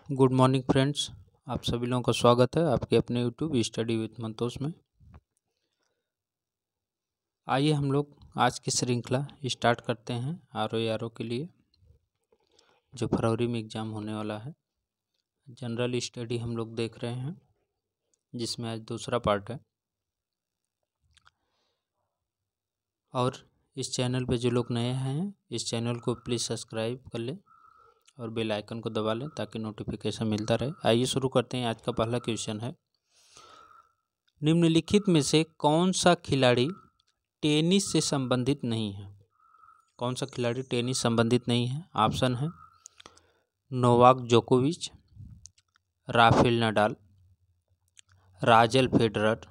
Good morning friends. आप सभी लोगों का स्वागत है आपके अपने यूट्यूब स्टडी विद मंतोष में। आइए हम लोग आज की श्रृंखला स्टार्ट करते हैं आर ओ के लिए, जो फरवरी में एग्ज़ाम होने वाला है। जनरल स्टडी हम लोग देख रहे हैं, जिसमें आज दूसरा पार्ट है। और इस चैनल पे जो लोग नए हैं, इस चैनल को प्लीज़ सब्सक्राइब कर लें और बेल आइकन को दबा लें ताकि नोटिफिकेशन मिलता रहे। आइए शुरू करते हैं। आज का पहला क्वेश्चन है, निम्नलिखित में से कौन सा खिलाड़ी टेनिस से संबंधित नहीं है? कौन सा खिलाड़ी टेनिस संबंधित नहीं है? ऑप्शन है नोवाक जोकोविच, Rafael Nadal, Roger Federer,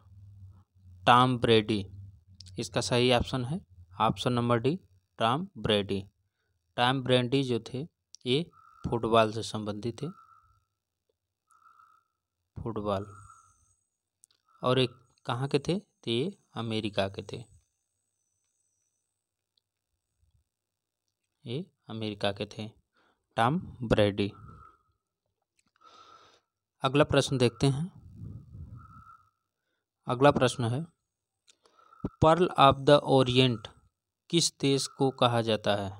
Tom ब्रेडी। इसका सही ऑप्शन है option number D, Tom ब्रेडी। Tom ब्रेडी जो थे ये फुटबॉल से संबंधित थे, फुटबॉल। और एक कहाँ के थे? तो ये अमेरिका के थे, ये अमेरिका के थे, टॉम ब्रेडी। अगला प्रश्न देखते हैं। अगला प्रश्न है, पर्ल ऑफ द ओरिएंट किस देश को कहा जाता है?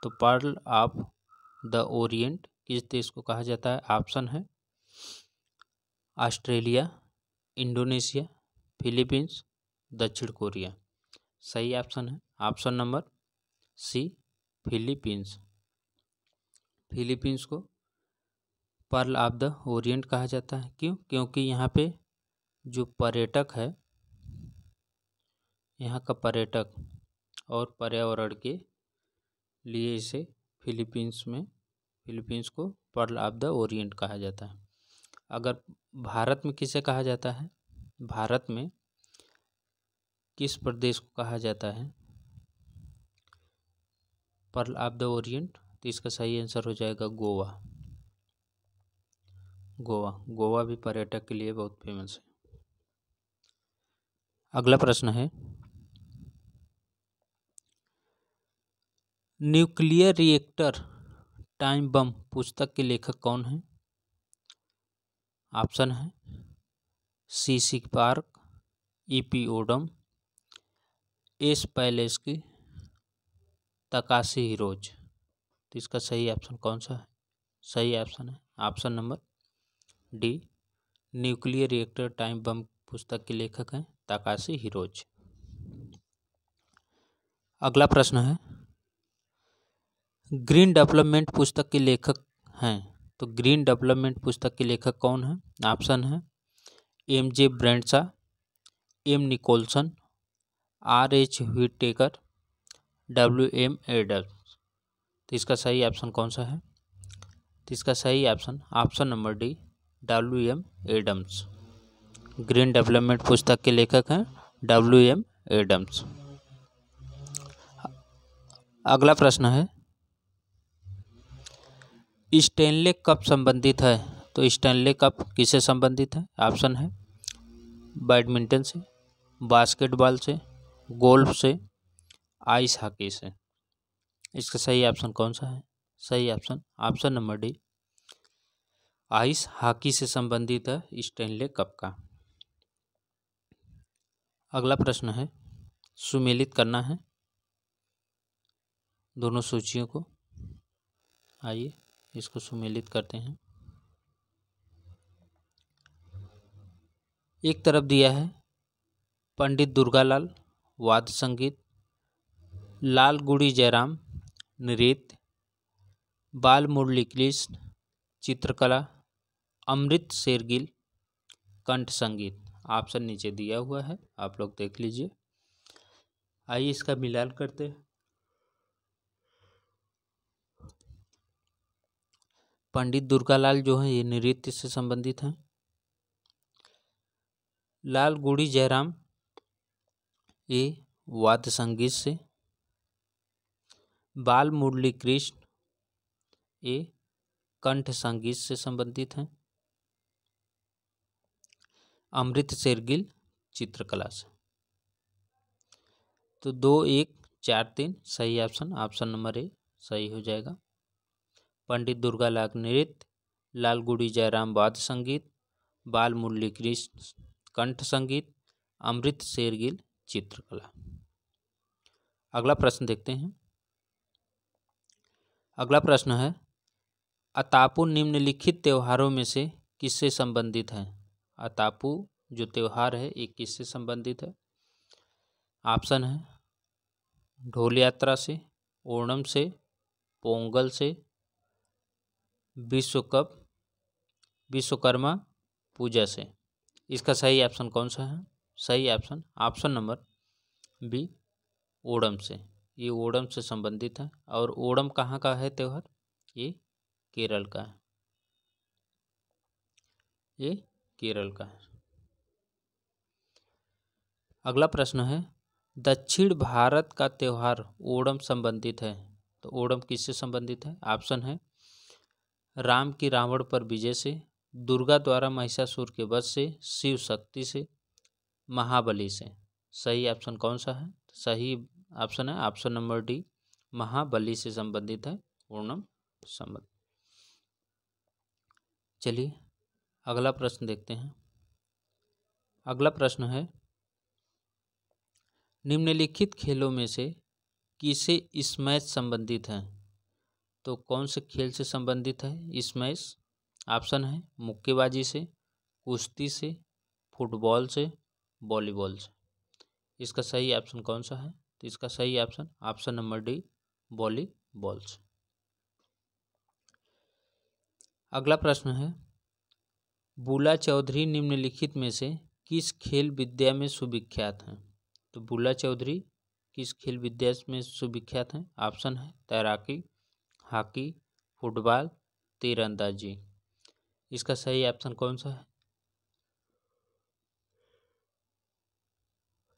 तो पर्ल ऑफ द ओरिएंट किस देश को कहा जाता है? ऑप्शन है ऑस्ट्रेलिया, इंडोनेशिया, फिलीपींस, दक्षिण कोरिया। सही ऑप्शन है option number C, Philippines. Philippines को पर्ल ऑफ द ओरिएंट कहा जाता है। क्यों? क्योंकि यहाँ पे जो पर्यटक है, यहाँ का पर्यटक और पर्यावरण के लिए इसे फिलीपींस को पर्ल ऑफ द ओरिएंट कहा जाता है। अगर भारत में किसे कहा जाता है, भारत में किस प्रदेश को कहा जाता है पर्ल ऑफ द ओरिएंट? तो इसका सही आंसर हो जाएगा गोवा। गोवा भी पर्यटक के लिए बहुत फेमस है। अगला प्रश्न है, न्यूक्लियर रिएक्टर टाइम बम पुस्तक के लेखक कौन है? ऑप्शन है C Park, EP. Odum, S Palesky, Takashi Hirose. तो इसका सही ऑप्शन कौन सा है? सही ऑप्शन है option number D, nuclear reactor time bomb पुस्तक के लेखक हैं तकाशी हिरोज। अगला प्रश्न है, ग्रीन डेवलपमेंट पुस्तक के लेखक हैं, तो ग्रीन डेवलपमेंट पुस्तक के लेखक कौन है? ऑप्शन है MJ. Bradshaw, M. Nicholson, R.H. Whittaker, W.M. Adams. तो इसका सही ऑप्शन कौन सा है? तो इसका सही option number D, W.M. Adams. Green development पुस्तक के लेखक हैं W.M. एडम्स। अगला प्रश्न है, स्टैनले कप संबंधित है, तो स्टैनले कप किससे संबंधित है? ऑप्शन है बैडमिंटन से, बास्केटबॉल से, गोल्फ से, आइस हॉकी से। इसका सही ऑप्शन कौन सा है? सही option number D, ice hockey से संबंधित है स्टैनले कप का। अगला प्रश्न है, सुमेलित करना है दोनों सूचियों को। आइए इसको सुमेलित करते हैं। एक तरफ दिया है पंडित दुर्गालाल वाद्य संगीत, लाल गुड़ी जयराम नृत्य, बाल मुरली कृष्ण चित्रकला, अमृत शेरगिल कंठ संगीत। ऑप्शन नीचे दिया हुआ है, आप लोग देख लीजिए। आइए इसका मिलान करते हैं। पंडित दुर्गालाल जो है ये नृत्य से संबंधित हैं, लाल गुड़ी जयराम ये वाद्य संगीत से, बाल मुरली कृष्ण ये कंठ संगीत से संबंधित हैं, अमृत शेरगिल चित्रकला से। तो 2, 1, 4, 3 सही ऑप्शन नंबर ए सही हो जाएगा। पंडित दुर्गालाल नृत्य, लाल गुडी जयराम वाद्य संगीत, बाल मुरली कृष्ण कंठ संगीत, अमृत शेरगिल चित्रकला। अगला प्रश्न देखते हैं। अगला प्रश्न है, अतापू निम्नलिखित त्योहारों में से किससे संबंधित है? अतापू जो त्योहार है ये किससे संबंधित है? ऑप्शन है ढोल यात्रा से, ओणम से, पोंगल से, विश्वकर्मा पूजा से। इसका सही ऑप्शन कौन सा है? सही ऑप्शन नंबर बी, ओणम से। ये ओणम से संबंधित है। और ओणम कहाँ का है त्योहार? ये केरल का है। ये केरल का है। अगला प्रश्न है, दक्षिण भारत का त्योहार ओणम संबंधित है। तो ओणम किससे संबंधित है? ऑप्शन है राम की रावण पर विजय से, दुर्गा द्वारा महिषासुर के वध से, शिव शक्ति से, महाबली से। सही ऑप्शन कौन सा है? सही ऑप्शन है ऑप्शन नंबर डी, महाबली से संबंधित है ओणम संबंध। चलिए अगला प्रश्न देखते हैं। अगला प्रश्न है, निम्नलिखित खेलों में से किसे स्मैश संबंधित है? तो कौन से खेल से संबंधित है स्मैश? ऑप्शन है मुक्केबाजी से, कुश्ती से, फुटबॉल से, वॉलीबॉल से। इसका सही ऑप्शन कौन सा है? तो इसका सही ऑप्शन नंबर डी, वॉलीबॉल से। अगला प्रश्न है, बुला चौधरी निम्नलिखित में से किस खेल विद्या में सुविख्यात हैं? तो बुला चौधरी किस खेल विद्या में सुविख्यात हैं? ऑप्शन है तैराकी, हॉकी, फुटबॉल, तीरंदाजी। इसका सही ऑप्शन कौन सा है?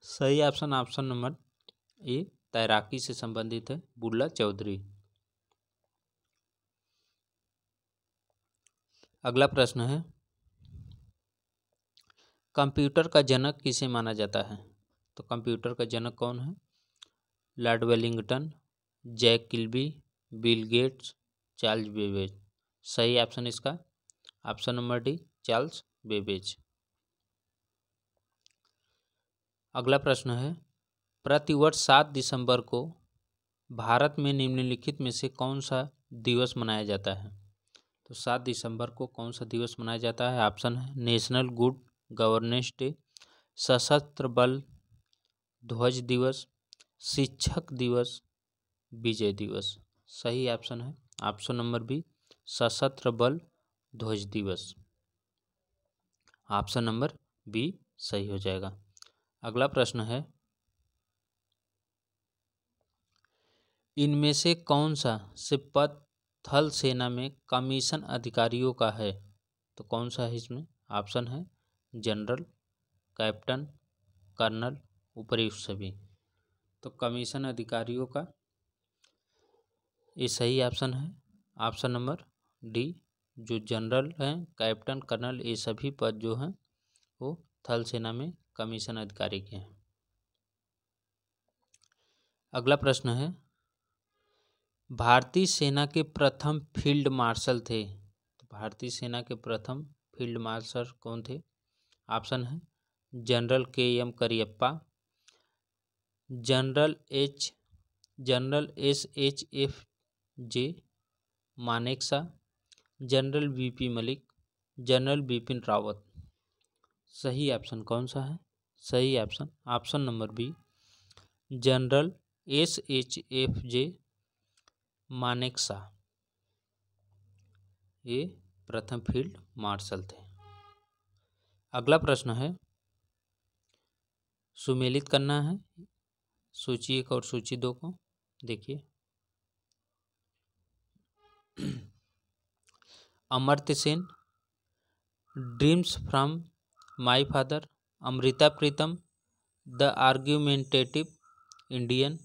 सही ऑप्शन नंबर ए, तैराकी से संबंधित है बुल्ला चौधरी। अगला प्रश्न है, कंप्यूटर का जनक किसे माना जाता है? तो कंप्यूटर का जनक कौन है? Lord Wellington, Jack Kilby, Bill Gates, Charles Babbage. सही ऑप्शन इसका option number D, Charles Babbage. अगला प्रश्न है, प्रतिवर्ष 7 दिसंबर को भारत में निम्नलिखित में से कौन सा दिवस मनाया जाता है? तो 7 दिसंबर को कौन सा दिवस मनाया जाता है? ऑप्शन है नेशनल गुड गवर्नेंस डे, सशस्त्र बल ध्वज दिवस, शिक्षक दिवस, विजय दिवस। सही ऑप्शन है ऑप्शन नंबर बी, सशस्त्र बल ध्वज दिवस। ऑप्शन नंबर बी सही हो जाएगा। अगला प्रश्न है, इनमें से कौन सा पद थल सेना में कमीशन अधिकारियों का है? तो कौन सा है इसमें? ऑप्शन है जनरल, कैप्टन, कर्नल, उपयुक्त सभी। तो कमीशन अधिकारियों का ये सही ऑप्शन है ऑप्शन नंबर डी, जो जनरल हैं, कैप्टन, कर्नल, ये सभी पद जो हैं वो थल सेना में कमीशन अधिकारी के हैं। अगला प्रश्न है, भारतीय सेना के प्रथम फील्ड मार्शल थे। तो भारतीय सेना के प्रथम फील्ड मार्शल कौन थे? ऑप्शन है general KM. Cariappa, general SHF. J Manekshaw, general VP. Malik, general Bipin Rawat. सही ऑप्शन कौन सा है? सही option number B, general SHF. J Manekshaw, ये प्रथम फील्ड मार्शल थे। अगला प्रश्न है, सुमेलित करना है सूची 1 और सूची 2 को। देखिए, Amartya Sen, dreams from my father, Amrita Pritam, the argumentative Indian,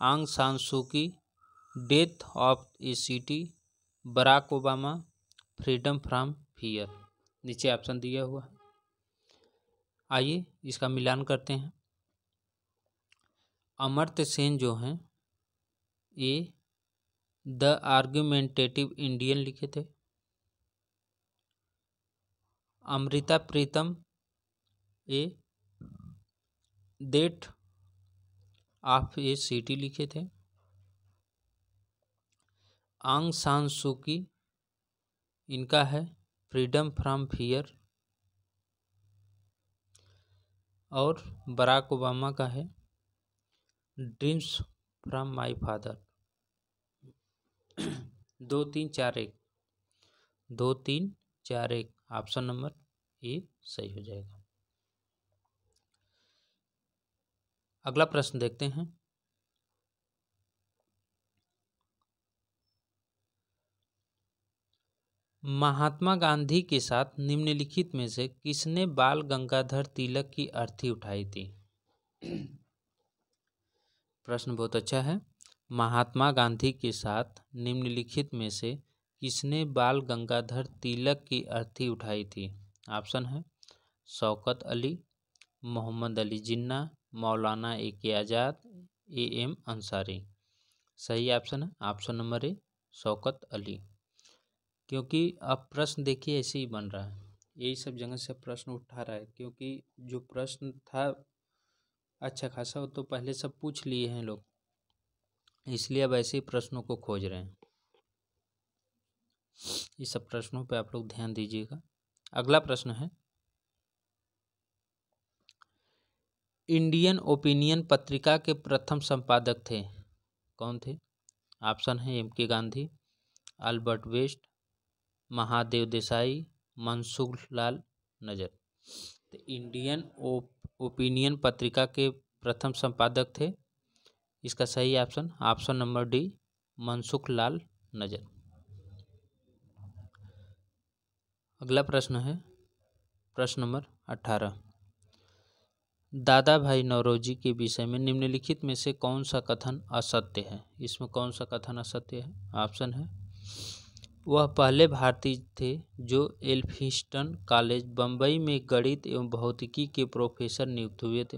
Aung San Suu Kyi, death of a city, Barack Obama, freedom from fear. नीचे ऑप्शन दिया हुआ है, आइए इसका मिलान करते हैं। अमर्त्य सेन जो हैं ये द आर्ग्यूमेंटेटिव इंडियन लिखे थे, अमृता प्रीतम ए डेट ऑफ ए सिटी लिखे थे। आंग सान सू की, इनका है फ्रीडम फ्रॉम फियर। और बराक ओबामा का है dreams from my father. 2 3 4 1, 2 3 4 1 option number A सही हो जाएगा। अगला प्रश्न देखते हैं। महात्मा गांधी के साथ निम्नलिखित में से किसने बाल गंगाधर तिलक की अर्थी उठाई थी? प्रश्न बहुत अच्छा है। महात्मा गांधी के साथ निम्नलिखित में से किसने बाल गंगाधर तिलक की अर्थी उठाई थी? ऑप्शन है शौकत अली, मोहम्मद अली जिन्ना, मौलाना ए.के. Azad, AM. अंसारी। सही ऑप्शन है ऑप्शन नंबर ए शौकत अली। क्योंकि अब प्रश्न देखिए ऐसे ही बन रहा है, यही सब जगह से प्रश्न उठा रहा है, क्योंकि जो प्रश्न था अच्छा खासा वो तो पहले सब पूछ लिए हैं लोग, इसलिए अब ऐसे ही प्रश्नों को खोज रहे हैं। इस सब प्रश्नों पे आप लोग ध्यान दीजिएगा। अगला प्रश्न है, इंडियन ओपिनियन पत्रिका के प्रथम संपादक थे, कौन थे? ऑप्शन है MK. Gandhi, Albert West, Mahadev Desai, Mansukhlal Nazar. तो इंडियन ओपिनियन पत्रिका के प्रथम संपादक थे, इसका सही option number D Mansukh Lal नजर। अगला प्रश्न है प्रश्न नंबर 18, दादा भाई नौरोजी के विषय में निम्नलिखित में से कौन सा कथन असत्य है? इसमें कौन सा कथन असत्य है? ऑप्शन है वह पहले भारतीय थे जो एल्फिंस्टन कॉलेज बम्बई में गणित एवं भौतिकी के प्रोफेसर नियुक्त हुए थे।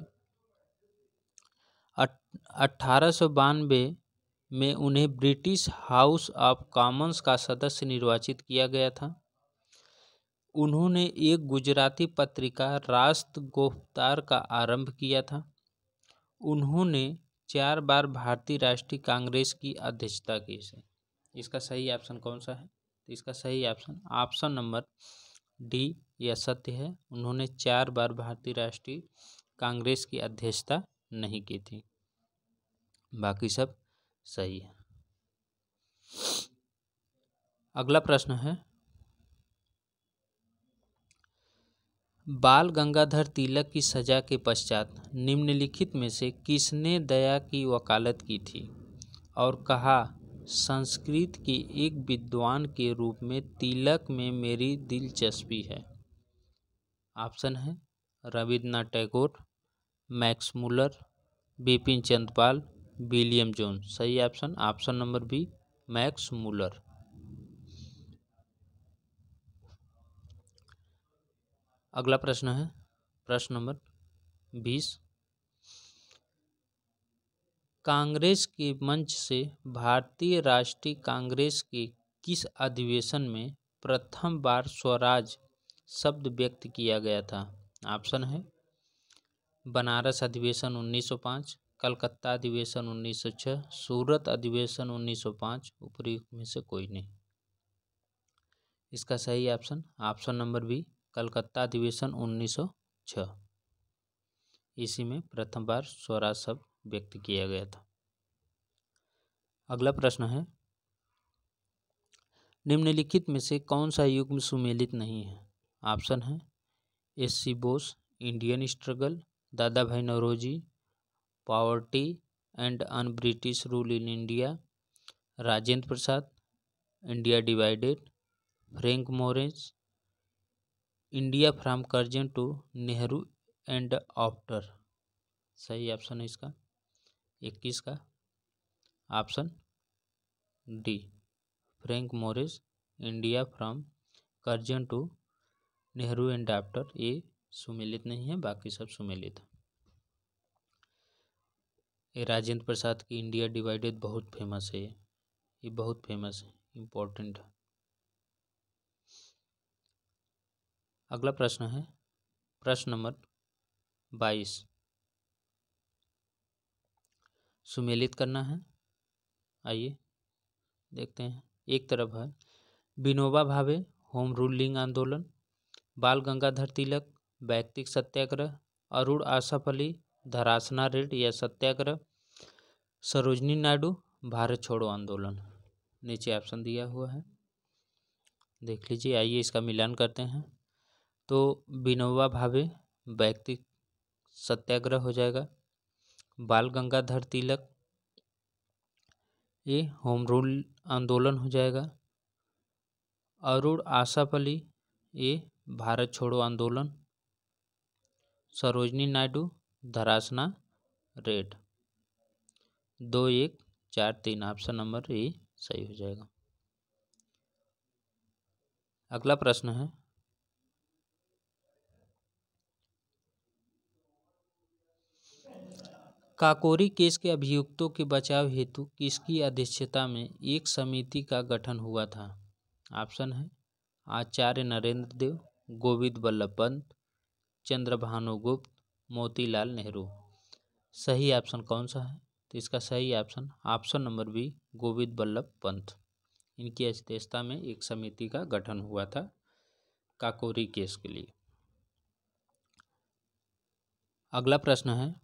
1892 में उन्हें ब्रिटिश हाउस ऑफ कॉमन्स का सदस्य निर्वाचित किया गया था। उन्होंने एक गुजराती पत्रिका राष्ट्र गोफ्तार का आरंभ किया था। उन्होंने 4 बार भारतीय राष्ट्रीय कांग्रेस की अध्यक्षता की। इसका सही ऑप्शन कौन सा है? तो इसका सही ऑप्शन नंबर डी यह सत्य है, उन्होंने 4 बार भारतीय राष्ट्रीय कांग्रेस की अध्यक्षता नहीं की थी, बाकी सब सही है। अगला प्रश्न है, बाल गंगाधर तिलक की सजा के पश्चात निम्नलिखित में से किसने दया की वकालत की थी और कहा, संस्कृत के एक विद्वान के रूप में तिलक में मेरी दिलचस्पी है? ऑप्शन है Rabindranath Tagore, Max Muller, Bipin Chandra Pal, William Jones. सही option number B Max Muller. अगला प्रश्न है प्रश्न नंबर 20, कांग्रेस के मंच से भारतीय राष्ट्रीय कांग्रेस के किस अधिवेशन में प्रथम बार स्वराज शब्द व्यक्त किया गया था? ऑप्शन है बनारस अधिवेशन 1905, कलकत्ता अधिवेशन 1906, सूरत अधिवेशन 1905, उपयुक्त में से कोई नहीं। इसका सही ऑप्शन नंबर बी कलकत्ता अधिवेशन 1906, इसी में प्रथम बार स्वराज शब्द व्यक्त किया गया था। अगला प्रश्न है, निम्नलिखित में से कौन सा युग्म सुमेलित नहीं है? ऑप्शन है SC. Bose, Indian struggle, Dadabhai Naoroji, poverty and un British rule in India, Rajendra Prasad, India divided, Frank Moraes, India from Curzon to Nehru and after. सही ऑप्शन है इसका 21 का option D Frank Moraes, India from Curzon to Nehru and after. ये सुमेलित नहीं है, बाकी सब सुमेलित है। ये राजेंद्र प्रसाद की इंडिया डिवाइडेड बहुत फेमस है, ये बहुत फेमस है, इम्पोर्टेंट है। अगला प्रश्न है प्रश्न नंबर 22, सुमेलित करना है। आइए देखते हैं। एक तरफ है विनोबा भावे होम रूलिंग आंदोलन, बाल गंगाधर तिलक वैयक्तिक सत्याग्रह, अरुण आसफ अली धरासना रेड या सत्याग्रह, सरोजनी नायडू भारत छोड़ो आंदोलन। नीचे ऑप्शन दिया हुआ है, देख लीजिए। आइए इसका मिलान करते हैं। तो विनोबा भावे वैयक्तिक सत्याग्रह हो जाएगा, बाल गंगाधर तिलक ये होम रूल आंदोलन हो जाएगा, अरुण आसफ अली ये भारत छोड़ो आंदोलन, Sarojini Naidu Dharasana raid. 2, 1, 4, 3 option number A सही हो जाएगा। अगला प्रश्न है काकोरी केस के अभियुक्तों के बचाव हेतु किसकी अध्यक्षता में एक समिति का गठन हुआ था? ऑप्शन है आचार्य नरेंद्र देव, गोविंद बल्लभ पंत, चंद्रभानु गुप्त, मोतीलाल नेहरू। सही ऑप्शन कौन सा है? तो इसका सही option number B Govind Ballabh Pant. इनकी अध्यक्षता में एक समिति का गठन हुआ था काकोरी केस के लिए। अगला प्रश्न है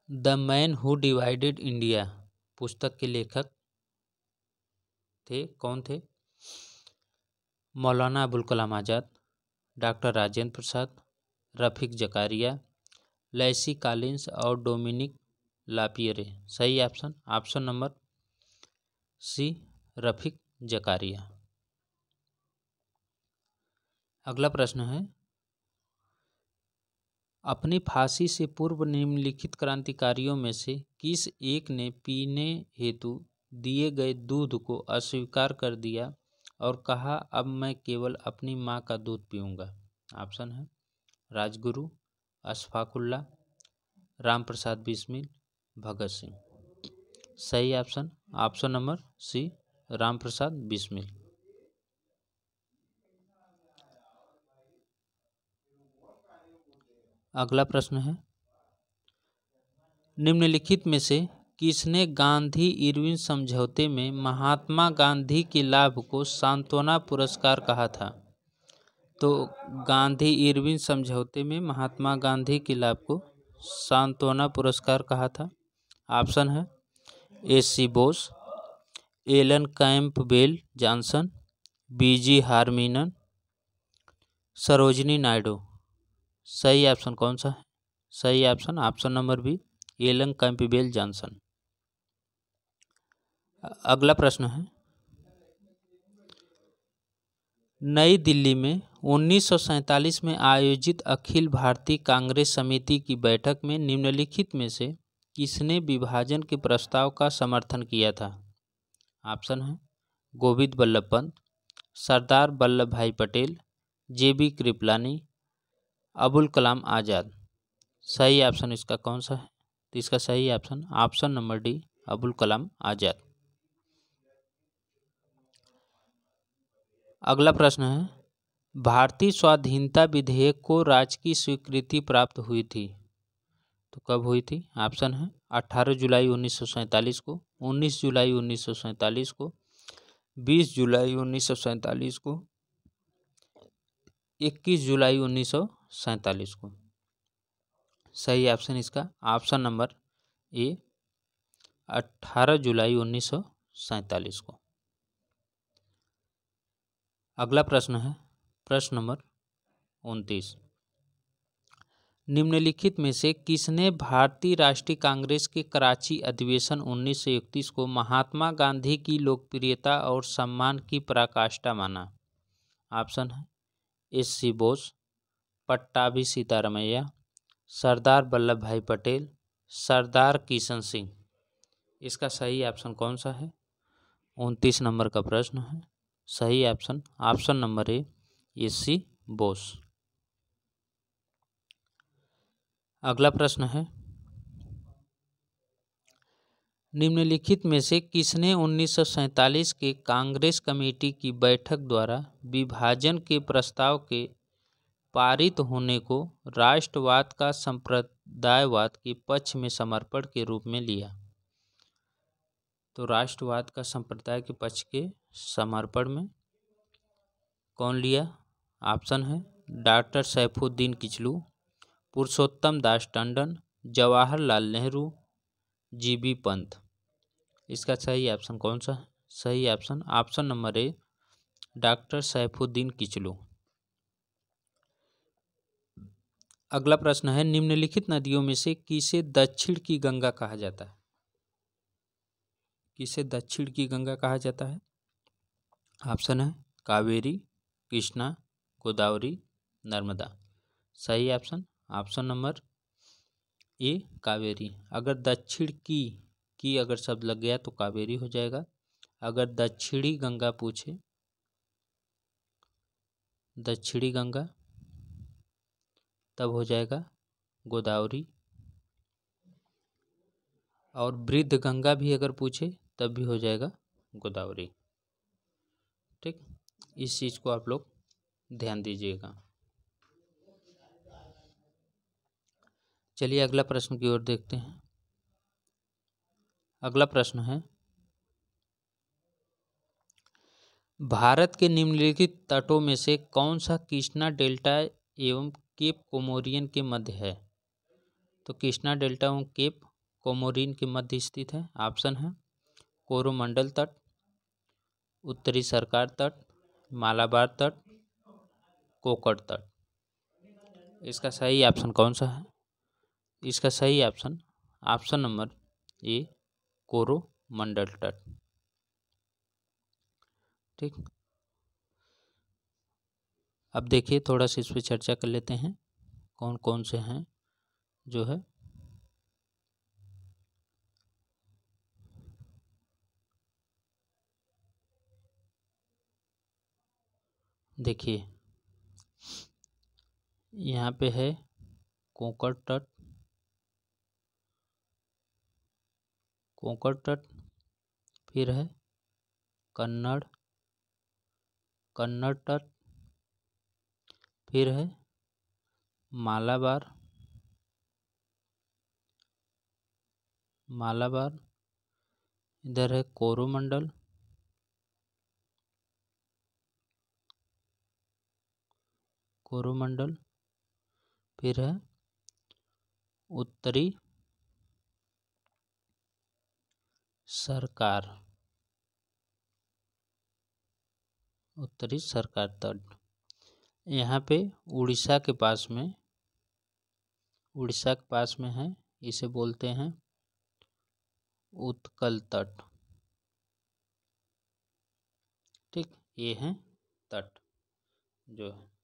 the man who divided India पुस्तक के लेखक कौन थे? Maulana Abul Kalam Azad, doctor Rajendra Prasad, Rafiq Zakaria, Lacey Collins और डोमिनिक लापियरे। सही option number C Rafiq Zakaria. अगला प्रश्न है अपनी फांसी से पूर्व निम्नलिखित क्रांतिकारियों में से किस एक ने पीने हेतु दिए गए दूध को अस्वीकार कर दिया और कहा अब मैं केवल अपनी माँ का दूध पीऊँगा? ऑप्शन है राजगुरु, अशफाकुल्ला, राम प्रसाद बिस्मिल, भगत सिंह। सही ऑप्शन नंबर सी राम प्रसाद बिस्मिल। अगला प्रश्न है निम्नलिखित में से किसने गांधी इरविन समझौते में महात्मा गांधी के लाभ को सांत्वना पुरस्कार कहा था? तो गांधी इरविन समझौते में महात्मा गांधी के लाभ को सांत्वना पुरस्कार कहा था। ऑप्शन है SC. Bose, Alan Campbell Johnson, BG. Horniman, Sarojini Naidu. सही ऑप्शन कौन सा है? सही option number B Alan Campbell Johnson. अगला प्रश्न है नई दिल्ली में 1947 में आयोजित अखिल भारतीय कांग्रेस समिति की बैठक में निम्नलिखित में से किसने विभाजन के प्रस्ताव का समर्थन किया था? ऑप्शन है गोविंद बल्लभ पंत, सरदार वल्लभ भाई पटेल, जे.बी. कृपलानी, अबुल कलाम आज़ाद। सही ऑप्शन इसका कौन सा है? तो इसका सही option number D Abul Kalam आज़ाद। अगला प्रश्न है भारतीय स्वाधीनता विधेयक को राजकीय स्वीकृति प्राप्त हुई थी तो कब हुई थी? ऑप्शन है 18 जुलाई 1947 को, 19 जुलाई 1947 को, 20 जुलाई 1947 को, 21 जुलाई 1947 को। सही ऑप्शन इसका ऑप्शन नंबर ए 18 जुलाई 1947 को। अगला प्रश्न है प्रश्न नंबर 29 निम्नलिखित में से किसने भारतीय राष्ट्रीय कांग्रेस के कराची अधिवेशन 1931 को महात्मा गांधी की लोकप्रियता और सम्मान की पराकाष्ठा माना? ऑप्शन है एस.सी. बोस, पट्टाभी सीतारामैया, सरदार वल्लभ भाई पटेल, सरदार किशन सिंह। इसका सही ऑप्शन कौन सा है? 29 नंबर का प्रश्न है। सही ऑप्शन नंबर ए एस.सी. बोस। अगला प्रश्न है निम्नलिखित में से किसने 1947 के कांग्रेस कमेटी की बैठक द्वारा विभाजन के प्रस्ताव के पारित होने को राष्ट्रवाद का संप्रदायवाद के पक्ष में समर्पण के रूप में लिया? तो राष्ट्रवाद का संप्रदाय के पक्ष के समर्पण में कौन लिया? ऑप्शन है डॉक्टर सैफुद्दीन किचलू, पुरुषोत्तम दास टंडन, जवाहरलाल नेहरू, जीबी पंत। इसका सही ऑप्शन कौन सा है? सही option number A doctor Saifuddin Kitchlew. अगला प्रश्न है निम्नलिखित नदियों में से किसे दक्षिण की गंगा कहा जाता है? किसे दक्षिण की गंगा कहा जाता है? ऑप्शन है कावेरी, कृष्णा, गोदावरी, नर्मदा। सही ऑप्शन नंबर ए कावेरी। अगर दक्षिण की अगर शब्द लग गया तो कावेरी हो जाएगा। अगर दक्षिणी गंगा पूछे, दक्षिणी गंगा, तब हो जाएगा गोदावरी। और वृद्ध गंगा भी अगर पूछे तब भी हो जाएगा गोदावरी। ठीक, इस चीज को आप लोग ध्यान दीजिएगा। चलिए अगला प्रश्न की ओर देखते हैं। अगला प्रश्न है भारत के निम्नलिखित तटों में से कौन सा कृष्णा डेल्टा एवं केप कोमोरियन के मध्य है? तो कृष्णा डेल्टा एवं केप कोमोरियन के मध्य स्थित है। ऑप्शन है कोरोमंडल तट, उत्तरी सरकार तट, मालाबार तट, कोकड़ तट। इसका सही ऑप्शन कौन सा है? इसका सही ऑप्शन नंबर ए कोरोमंडल तट। ठीक, अब देखिए थोड़ा सा इस पर चर्चा कर लेते हैं कौन कौन से हैं जो है। देखिए यहाँ पे है कोकड़ तट, फिर है कन्नड़ तट, फिर है मालाबार, इधर है कोरोमंडल, फिर है उत्तरी सरकार तट। यहाँ पे उड़ीसा के पास में है, इसे बोलते हैं उत्कल तट। ठीक, ये है तट जो है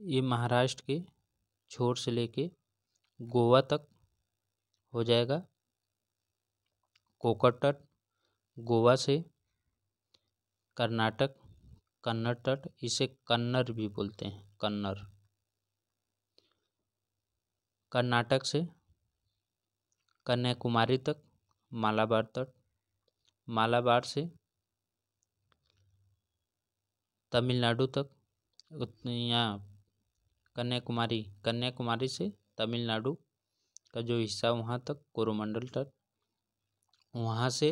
ये महाराष्ट्र के छोर से लेके गोवा तक हो जाएगा। कोकड़ तट गोवा से कर्नाटक, कन्नड़ तट, इसे कन्नर भी बोलते हैं, कन्नर। कर्नाटक से कन्याकुमारी तक मालाबार तट, मालाबार से तमिलनाडु तक, यहाँ कन्याकुमारी से तमिलनाडु का जो हिस्सा वहाँ तक कोरोमंडल तट, वहाँ से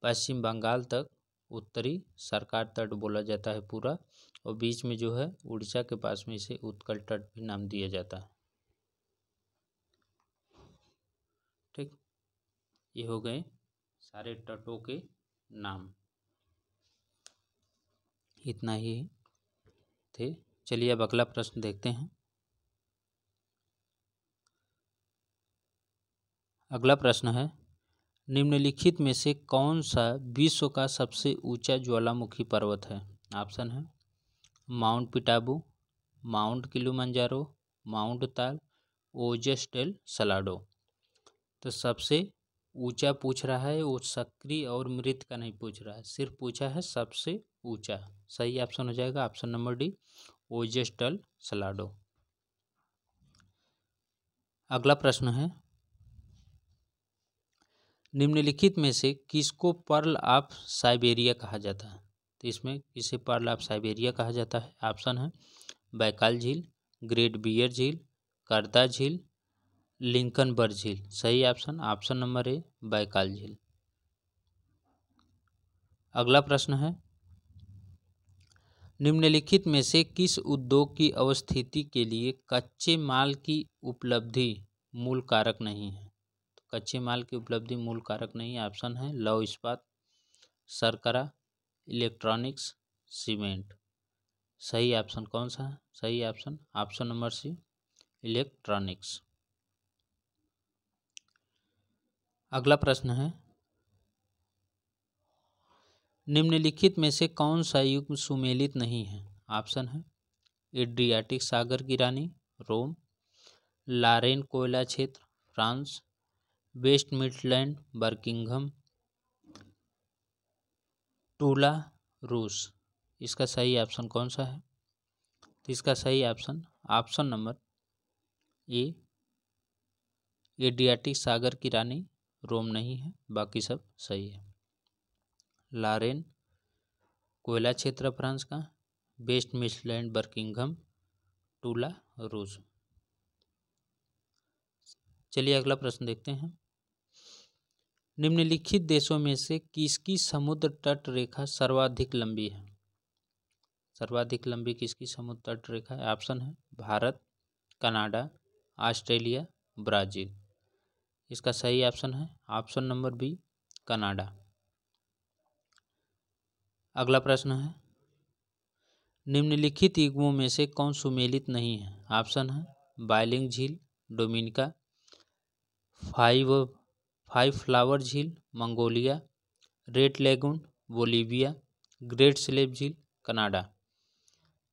पश्चिम बंगाल तक उत्तरी सरकार तट बोला जाता है पूरा। और बीच में जो है उड़ीसा के पास में इसे उत्कल तट भी नाम दिया जाता है। ठीक, ये हो गए सारे तटों के नाम, इतना ही थे। चलिए अब अगला प्रश्न देखते हैं। अगला प्रश्न है निम्नलिखित में से कौन सा विश्व का सबसे ऊंचा ज्वालामुखी पर्वत है? ऑप्शन है माउंट पिटाबू, माउंट किलिमंजारो, माउंट ताल, ओजस डेल सलाडो। तो सबसे ऊंचा पूछ रहा है, वो सक्रिय और मृत का नहीं पूछ रहा है, सिर्फ पूछा है सबसे ऊंचा। सही ऑप्शन हो जाएगा ऑप्शन नंबर डी ओजस डेल सलाडो। अगला प्रश्न है निम्नलिखित में से किसको पर्ल ऑफ साइबेरिया कहा जाता है? तो इसमें किसे पर्ल ऑफ साइबेरिया कहा जाता है? ऑप्शन है बैकाल झील, ग्रेट बियर झील, करदा झील, लिंकनबर्ग झील। सही ऑप्शन नंबर ए बैकाल झील। अगला प्रश्न है, निम्नलिखित में से किस उद्योग की अवस्थिति के लिए कच्चे माल की उपलब्धि मूल कारक नहीं है? तो कच्चे माल की उपलब्धि मूल कारक नहीं है। ऑप्शन है लौह इस्पात, शर्करा, इलेक्ट्रॉनिक्स, सीमेंट। सही ऑप्शन कौन सा है? सही ऑप्शन नंबर सी इलेक्ट्रॉनिक्स। अगला प्रश्न है, निम्नलिखित में से कौन सा युग सुमेलित नहीं है? ऑप्शन है एड्रियाटिक सागर की रानी रोम, लारेन कोयला क्षेत्र फ्रांस, वेस्ट मिडलैंड बर्किंघम, टूला रूस। इसका सही ऑप्शन कौन सा है? तो इसका सही ऑप्शन नंबर ए एड्रियाटिक सागर की रानी रोम नहीं है, बाकी सब सही है। लारेन कोयला क्षेत्र फ्रांस का, वेस्ट मिडलैंड बर्किंघम, टूला रूस। चलिए अगला प्रश्न देखते हैं, निम्नलिखित देशों में से किसकी समुद्र तट रेखा सर्वाधिक लंबी है? सर्वाधिक लंबी किसकी समुद्र तट रेखा है? ऑप्शन है भारत, कनाडा, ऑस्ट्रेलिया, ब्राज़ील। इसका सही ऑप्शन है ऑप्शन नंबर बी कनाडा। अगला प्रश्न है, निम्नलिखित युग्मों में से कौन सुमेलित नहीं है? ऑप्शन है बाइलिंग झील डोमिनिका, फाइव फ्लावर झील Mongolia, red lagoon Bolivia, great slave झील कनाडा।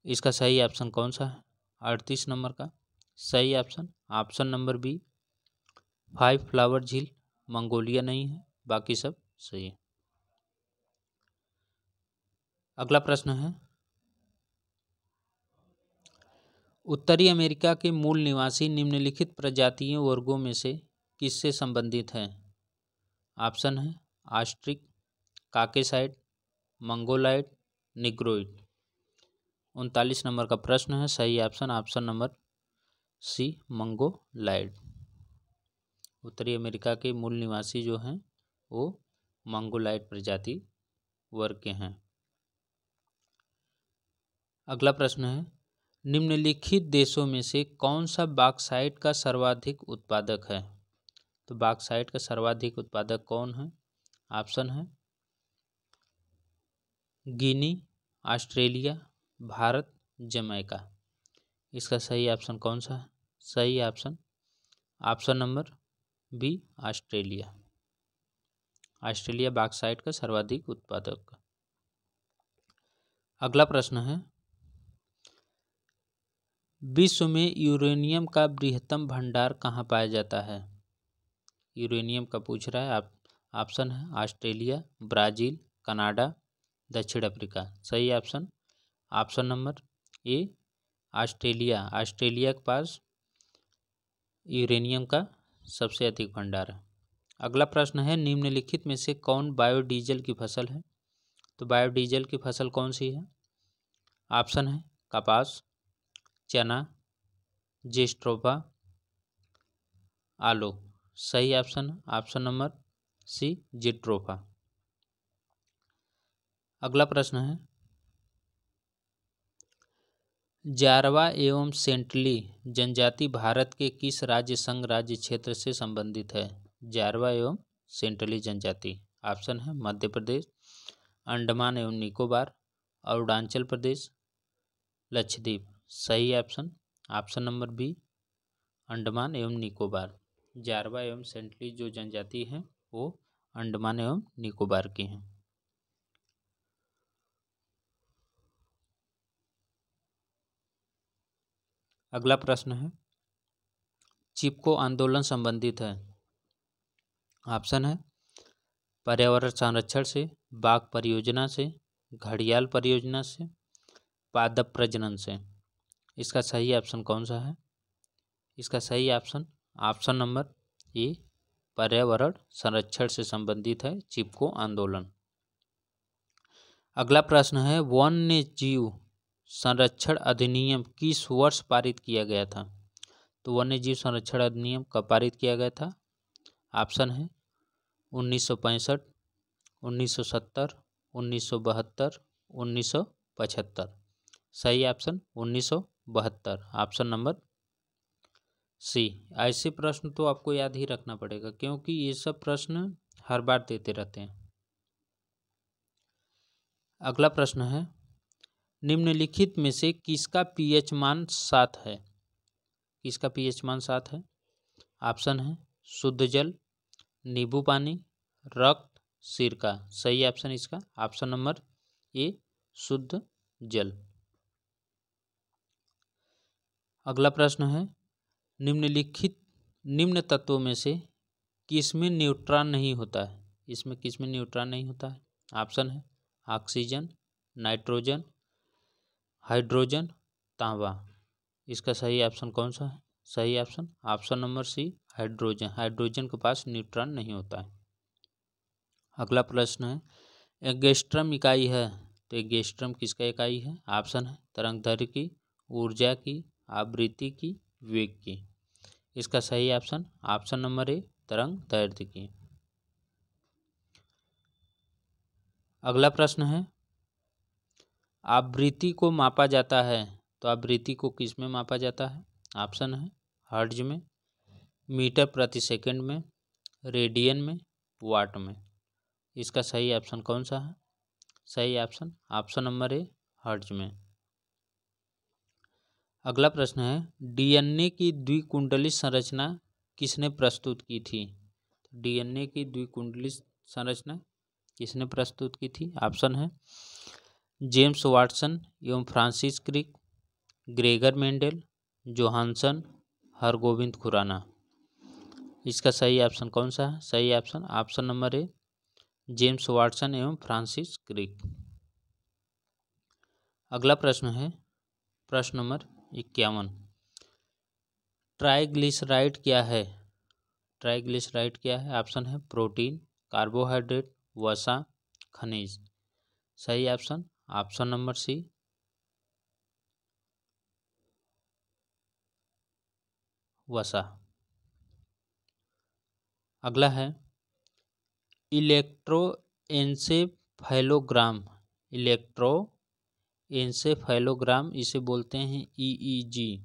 इसका सही ऑप्शन कौन सा है? 38 नंबर का सही option number B five flower झील मंगोलिया नहीं है, बाकी सब सही है। अगला प्रश्न है, उत्तरी अमेरिका के मूल निवासी निम्नलिखित प्रजातीय वर्गों में से किससे संबंधित हैं? ऑप्शन है ऑस्ट्रिक, काकेसाइड, मंगोलाइड, निग्रोइड। 39 नंबर का प्रश्न है, सही ऑप्शन नंबर सी मंगोलाइड। उत्तरी अमेरिका के मूल निवासी जो हैं वो मंगोलाइड प्रजाति वर्ग के हैं। अगला प्रश्न है, निम्नलिखित देशों में से कौन सा बॉक्साइट का सर्वाधिक उत्पादक है? तो बॉक्साइट का सर्वाधिक उत्पादक कौन है? ऑप्शन है गिनी, ऑस्ट्रेलिया, भारत, जमैका। इसका सही ऑप्शन कौन सा है? सही option number B Australia. Australia bauxite का सर्वाधिक उत्पादक। अगला प्रश्न है, विश्व में यूरेनियम का बृहत्तम भंडार कहाँ पाया जाता है? यूरेनियम का पूछ रहा है। आप ऑप्शन है ऑस्ट्रेलिया, ब्राज़ील, कनाडा, दक्षिण अफ्रीका। सही option number A Australia. Australia के पास यूरेनियम का सबसे अधिक भंडार है। अगला प्रश्न है, निम्नलिखित में से कौन बायोडीजल की फसल है? तो बायोडीजल की फसल कौन सी है? ऑप्शन है कपास, चना, जेस्ट्रोफा, आलू। सही ऑप्शन नंबर सी जेट्रोफा। अगला प्रश्न है, जारवा एवं सेंटली जनजाति भारत के किस राज्य संघ राज्य क्षेत्र से संबंधित है? जारवा एवं सेंटली जनजाति। ऑप्शन है मध्य प्रदेश, अंडमान एवं निकोबार, अरुणाचल प्रदेश, लक्षद्वीप। सही ऑप्शन नंबर बी अंडमान एवं निकोबार। जारवा एवं सेंटली जो जनजाति हैं वो अंडमान एवं निकोबार की हैं। अगला प्रश्न है, चिपको आंदोलन संबंधित है। ऑप्शन है पर्यावरण संरक्षण से, बाघ परियोजना से, घड़ियाल परियोजना से, पादप प्रजनन से। इसका सही ऑप्शन कौन सा है? इसका सही ऑप्शन नंबर ए पर्यावरण संरक्षण से संबंधित है, चिपको आंदोलन। अगला प्रश्न है, वन्य जीव संरक्षण अधिनियम किस वर्ष पारित किया गया था? तो वन्य जीव संरक्षण अधिनियम कब पारित किया गया था? ऑप्शन है 1965, 1970, 1972, 1975। सही ऑप्शन 1972, ऑप्शन नंबर सी। ऐसे प्रश्न तो आपको याद ही रखना पड़ेगा क्योंकि ये सब प्रश्न हर बार देते रहते हैं। अगला प्रश्न है, निम्नलिखित में से किसका पीएच मान 7 है? किसका पीएच मान 7 है? ऑप्शन है शुद्ध जल, नींबू पानी, रक्त, सिरका। सही ऑप्शन इसका ऑप्शन नंबर ए, शुद्ध जल। अगला प्रश्न है, निम्न तत्वों में से किसमें न्यूट्रॉन नहीं होता है? इसमें किसमें न्यूट्रॉन नहीं होता है? ऑप्शन है ऑक्सीजन, नाइट्रोजन, हाइड्रोजन, तांबा। इसका सही ऑप्शन कौन सा है? सही option option number C, hydrogen. Hydrogen के पास न्यूट्रॉन नहीं होता है। अगला प्रश्न है, एंगस्ट्रम इकाई है तो एंगस्ट्रम किसका इकाई है? ऑप्शन है तरंगदैर्घ्य की, ऊर्जा की, आवृत्ति की, वेग की। इसका सही ऑप्शन ऑप्शन नंबर ए, तरंगदैर्घ्य की। अगला प्रश्न है, आवृत्ति को मापा जाता है तो आवृत्ति को किस में मापा जाता है? ऑप्शन है हर्ट्ज में, मीटर प्रति सेकंड में, रेडियन में, वाट में। इसका सही ऑप्शन कौन सा है? सही ऑप्शन ऑप्शन नंबर ए, हर्ट्ज में। अगला प्रश्न है, डीएनए की द्विकुंडली संरचना किसने प्रस्तुत की थी? डीएनए की द्विकुंडली संरचना किसने प्रस्तुत की थी? ऑप्शन है जेम्स वाटसन एवं Francis Crick, Gregor Mendel, Johannsen, Hargobind Khorana. इसका सही ऑप्शन कौन सा है? सही option option number A, James Watson एवं फ्रांसिस क्रिक। अगला प्रश्न है, प्रश्न नंबर 51, ट्राइग्लिसराइड क्या है? ट्राइग्लिसराइड क्या है? ऑप्शन है प्रोटीन, कार्बोहाइड्रेट, वसा, खनिज। सही ऑप्शन ऑप्शन नंबर सी, वसा। अगला है, इलेक्ट्रोएन्सेफेलोग्राम। इलेक्ट्रोएन्सेफेलोग्राम इसे बोलते हैं ईईजी।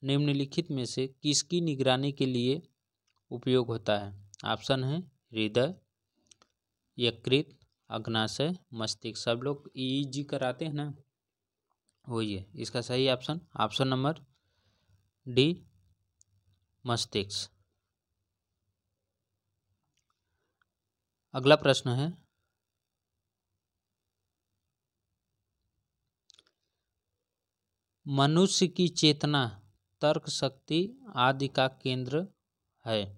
निम्नलिखित में से किसकी निगरानी के लिए उपयोग होता है? ऑप्शन है हृदय, यकृत, अग्नाशय, मस्तिष्क। सब लोग ईईजी कराते हैं ना, वही है। इसका सही ऑप्शन ऑप्शन नंबर डी, मस्तिष्क। अगला प्रश्न है, मनुष्य की चेतना तर्क शक्ति आदि का केंद्र है।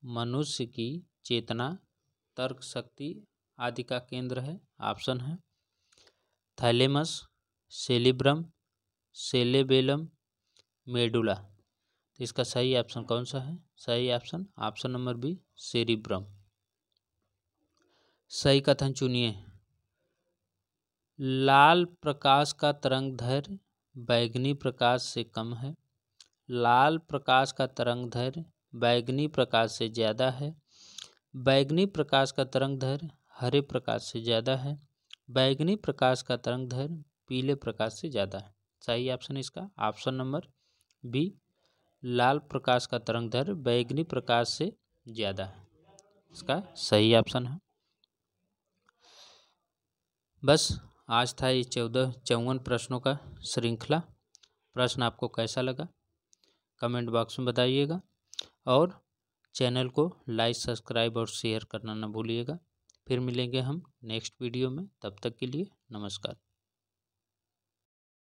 मनुष्य की चेतना तर्क शक्ति आदि का केंद्र है। ऑप्शन है थैलेमस, सेरिब्रम, सेरेबेलम, मेडुला। तो इसका सही ऑप्शन कौन सा है? सही option option number B, cerebrum. सही कथन चुनिए। लाल प्रकाश का तरंगदैर्घ्य बैगनी प्रकाश से कम है। लाल प्रकाश का तरंगदैर्घ्य बैगनी प्रकाश से ज़्यादा है। बैगनी प्रकाश का तरंगदैर्घ्य हरे प्रकाश से ज़्यादा है। बैगनी प्रकाश का तरंगदैर्घ्य पीले प्रकाश से ज़्यादा है। सही ऑप्शन इसका ऑप्शन नंबर बी, लाल प्रकाश का तरंगदैर्घ्य बैगनी प्रकाश से ज़्यादा है। इसका सही ऑप्शन है। बस आज था ये 54 प्रश्नों का श्रृंखला। प्रश्न आपको कैसा लगा कमेंट बॉक्स में बताइएगा और चैनल को लाइक, सब्सक्राइब और शेयर करना ना भूलिएगा। फिर मिलेंगे हम नेक्स्ट वीडियो में, तब तक के लिए नमस्कार।